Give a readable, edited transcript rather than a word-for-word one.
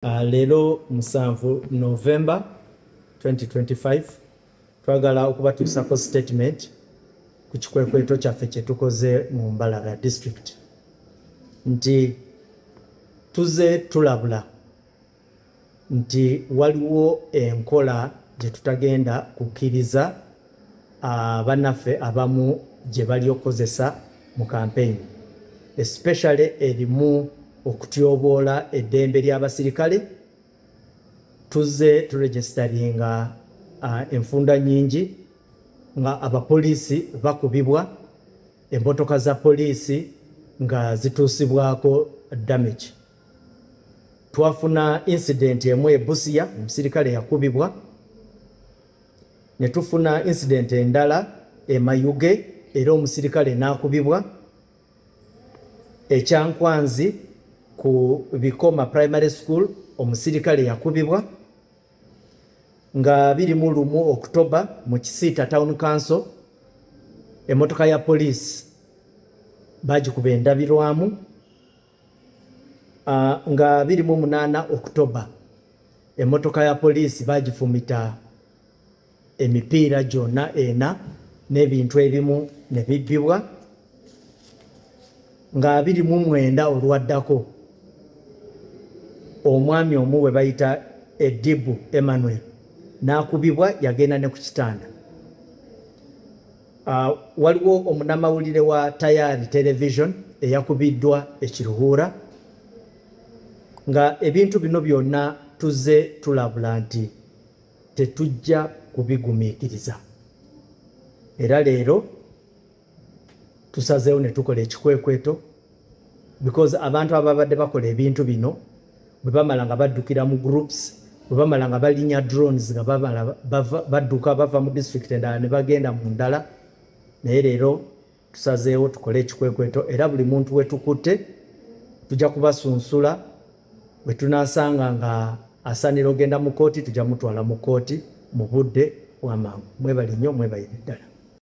Lero 7 November 2025 twagala okubatuusako statement ku kikwekweto kyaffe kye tukoze mu Mbarara district nti tuze tulabula nti waliwo enkola gye tutagenda kukkiriza bannaffe abamu gye bali okozesa mu campaign, especially erimu okutyoboola eddembe ly'abasirikale. Tuze turegisteringa enfunda nyingi nga abapoliisi bakubibwa, emmotoka za poliisi nga zituusibwako damage. Twafuna incident emu e Busia, omusirikale yakubibwa. Ne tufuna incident endala e Mayuge era omusirikale n'akubibwa. Ekyankwanzi ku Bikoma Primary School omusirikale yakubibwa. Nga 21 October mu Kisiita Town Council emmotoka ya poliisi bagikuba endabirwamu. Nga 28 October emmotoka ya poliisi bagifumita emipiira gyonna ena n'ebintu ebimu ne bibbibwa. Nga 29 olwaddako omwami omu we bayita Edibu Emmanuel n'akubibwa, yagenda ne ku kitanda. Waliwo omunnamawulire wa Tayari Television eyakubiddwa ekiruhuura. Nga ebintu bino byonna tuze tulabula nti tetujja kubigumiikiriza. Era leero tusazeewo ne tukola ekikwekweto because abantu ababadde bakola ebintu bino bwe bamala nga baddukira mu groups, bwe bamala nga balinya drones nga badduka bava mu district endala ne bagenda mu ndala. Naye leero tusazeewo tukole ekikwekweto era buli muntu we tukutte tujja kubasunsula. Bwe tunaasanga nga asaanira ogenda mu kooti tujja mutwala mu kooti mu budde bw'amangu. Mwebale nnyo, mwebalire ddala.